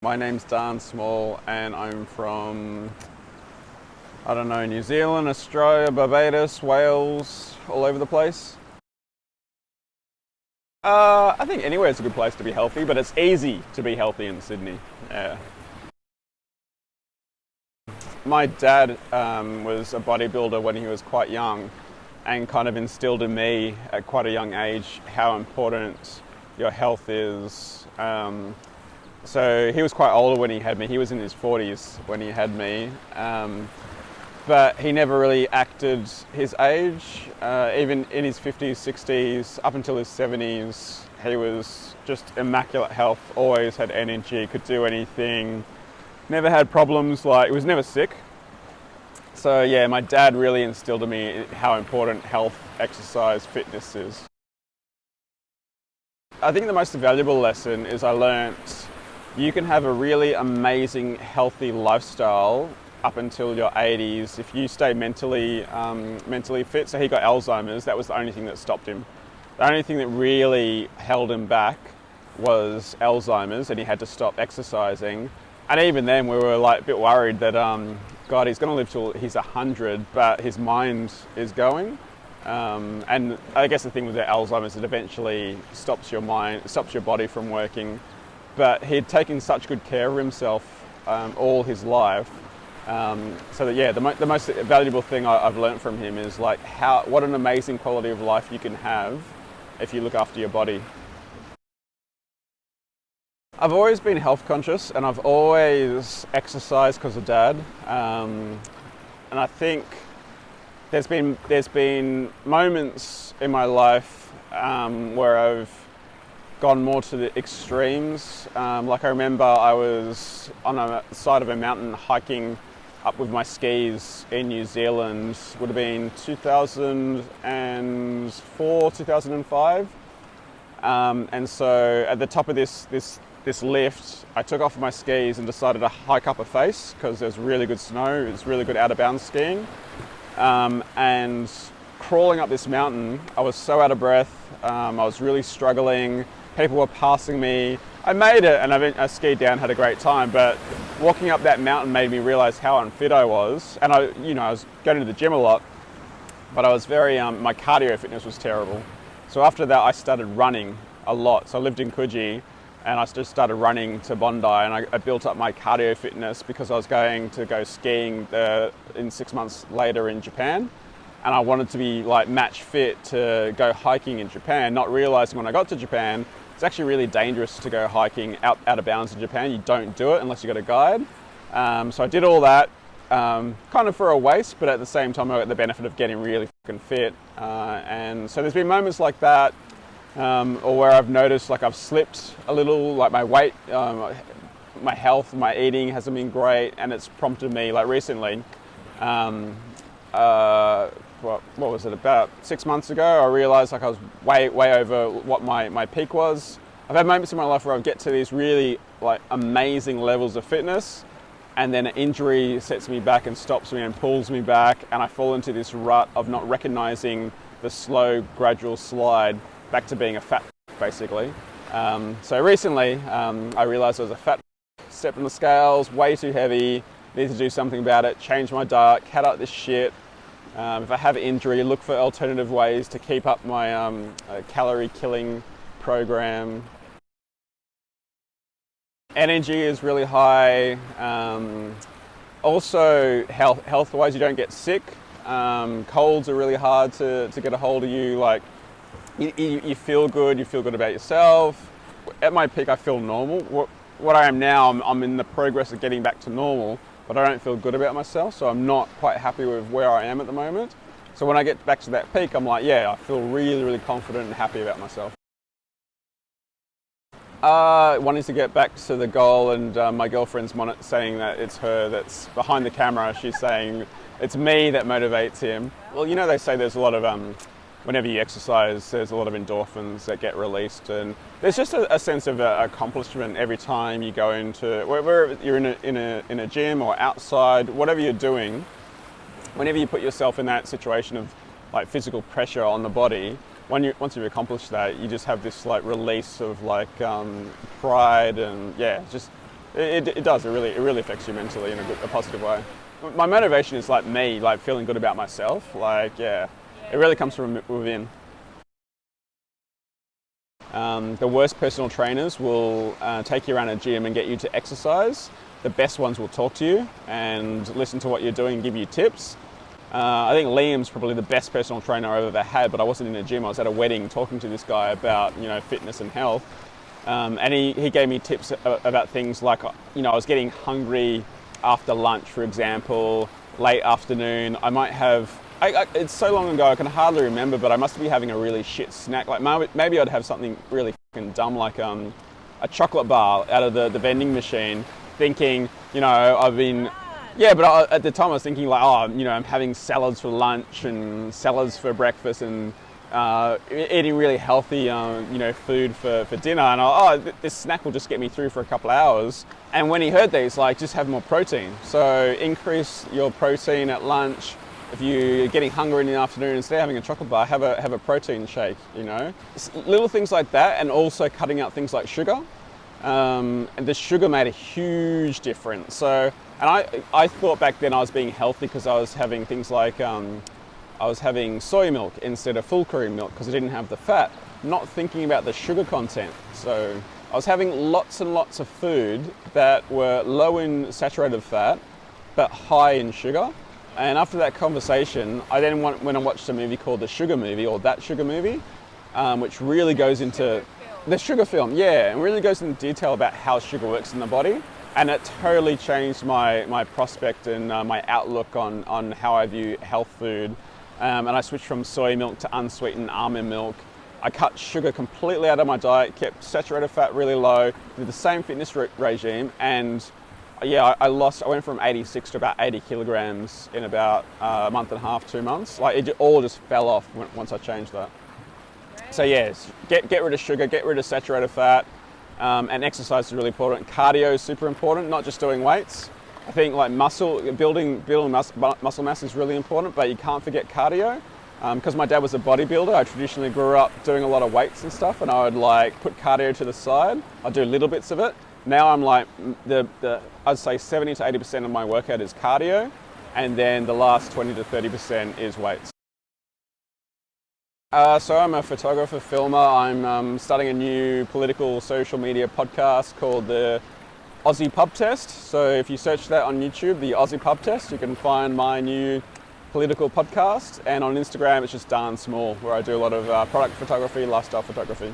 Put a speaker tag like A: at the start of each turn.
A: My name's Dan Small and I'm from, I don't know, New Zealand, Australia, Barbados, Wales, all over the place. I think anywhere is a good place to be healthy, but it's easy to be healthy in Sydney. Yeah. My dad was a bodybuilder when he was quite young and kind of instilled in me at quite a young age how important your health is. So he was quite older when he had me. He was in his 40s when he had me. But he never really acted his age. Even in his 50s, 60s, up until his 70s, he was just immaculate health, always had energy, could do anything, never had problems, like he was never sick. So yeah, my dad really instilled in me how important health, exercise, fitness is. I think the most valuable lesson is I learnt you can have a really amazing, healthy lifestyle up until your 80s if you stay mentally fit. So he got Alzheimer's. That was the only thing that stopped him. The only thing that really held him back was Alzheimer's, and he had to stop exercising. And even then, we were like a bit worried that God, he's going to live till he's 100, but his mind is going. And I guess the thing with the Alzheimer's, it eventually stops your mind, stops your body from working. But he'd taken such good care of himself all his life. So that, yeah, the most valuable thing I've learned from him is like what an amazing quality of life you can have if you look after your body. I've always been health conscious and I've always exercised because of Dad. And I think there's been moments in my life where I've gone more to the extremes. Like I remember I was on the side of a mountain hiking up with my skis in New Zealand. Would have been 2004, 2005. And so at the top of this lift, I took off my skis and decided to hike up a face because there's really good snow. It's really good out of bounds skiing. And crawling up this mountain, I was so out of breath. I was really struggling. People were passing me. I made it and I skied down, had a great time, but walking up that mountain made me realize how unfit I was. And I was going to the gym a lot, but I was my cardio fitness was terrible. So after that, I started running a lot. So I lived in Coogee and I just started running to Bondi, and I built up my cardio fitness because I was going to go skiing in 6 months later in Japan. And I wanted to be like match fit to go hiking in Japan, not realizing when I got to Japan, it's actually really dangerous to go hiking out of bounds in Japan. You don't do it unless you got a guide. So I did all that, kind of for a waste, but at the same time I got the benefit of getting really fucking fit. And so there's been moments like that, or where I've noticed like I've slipped a little, like my weight, my health, my eating hasn't been great, and it's prompted me like recently, what was it, about 6 months ago, I realized like I was way over what my peak was. I've had moments in my life where I get to these really like amazing levels of fitness, and then an injury sets me back and stops me and pulls me back, and I fall into this rut of not recognizing the slow, gradual slide back to being a fat basically. So recently, I realized I was a fat, stepped on the scales, way too heavy, need to do something about it, change my diet, cut out this shit. If I have an injury, look for alternative ways to keep up my calorie killing program. Energy is really high. Also, health-wise, you don't get sick. Colds are really hard to get a hold of you. Like, you feel good. You feel good about yourself. At my peak, I feel normal. What I am now, I'm in the progress of getting back to normal, but I don't feel good about myself, so I'm not quite happy with where I am at the moment. So when I get back to that peak, I'm like, yeah, I feel really, really confident and happy about myself. Wanting to get back to the goal, and my girlfriend's saying that it's her that's behind the camera. She's saying it's me that motivates him. Well, they say there's a lot of, whenever you exercise, there's a lot of endorphins that get released, and there's just a sense of accomplishment every time you go into, wherever you're in a gym or outside, whatever you're doing. Whenever you put yourself in that situation of like physical pressure on the body, once you've accomplished that, you just have this like release of like pride, and yeah, just It does. It really affects you mentally in a positive way. My motivation is like me, like feeling good about myself. Like, yeah, it really comes from within. The worst personal trainers will take you around a gym and get you to exercise. The best ones will talk to you and listen to what you're doing and give you tips. I think Liam's probably the best personal trainer I've ever had, but I wasn't in a gym. I was at a wedding talking to this guy about, fitness and health. And he gave me tips about things like, I was getting hungry after lunch, for example, late afternoon. I might have, it's so long ago I can hardly remember, but I must be having a really shit snack. Like maybe I'd have something really fucking dumb like a chocolate bar out of the vending machine, thinking, I've been... Yeah, but at the time I was thinking like, I'm having salads for lunch and salads for breakfast and eating really healthy, food for dinner. And this snack will just get me through for a couple of hours. And when he heard these, like, just have more protein. So increase your protein at lunch. If you're getting hungry in the afternoon, instead of having a chocolate bar, have a protein shake, Little things like that, and also cutting out things like sugar. And the sugar made a huge difference. And I thought back then I was being healthy because I was having things like, I was having soy milk instead of full cream milk because it didn't have the fat, not thinking about the sugar content. So I was having lots and lots of food that were low in saturated fat, but high in sugar. And after that conversation, I then went and watched a movie called The Sugar Movie, or That Sugar Movie, which really goes into the sugar film, and really goes into detail about how sugar works in the body. And it totally changed my prospect and my outlook on how I view health food. And I switched from soy milk to unsweetened almond milk. I cut sugar completely out of my diet, kept saturated fat really low, did the same fitness regime, and I went from 86 to about 80 kilograms in about a month and a half, 2 months. Like, it all just fell off once I changed that. So yes, get rid of sugar, get rid of saturated fat, and exercise is really important. Cardio is super important, not just doing weights. I think like building muscle mass is really important, but you can't forget cardio. Because my dad was a bodybuilder, I traditionally grew up doing a lot of weights and stuff, and I would like put cardio to the side. I'd do little bits of it. Now I'm like, I'd say 70 to 80% of my workout is cardio, and then the last 20 to 30% is weights. So I'm a photographer, filmer. I'm starting a new political social media podcast called the Aussie Pub Test. So if you search that on YouTube, the Aussie Pub Test, you can find my new political podcast. And on Instagram, it's just Dan Small, where I do a lot of product photography, lifestyle photography.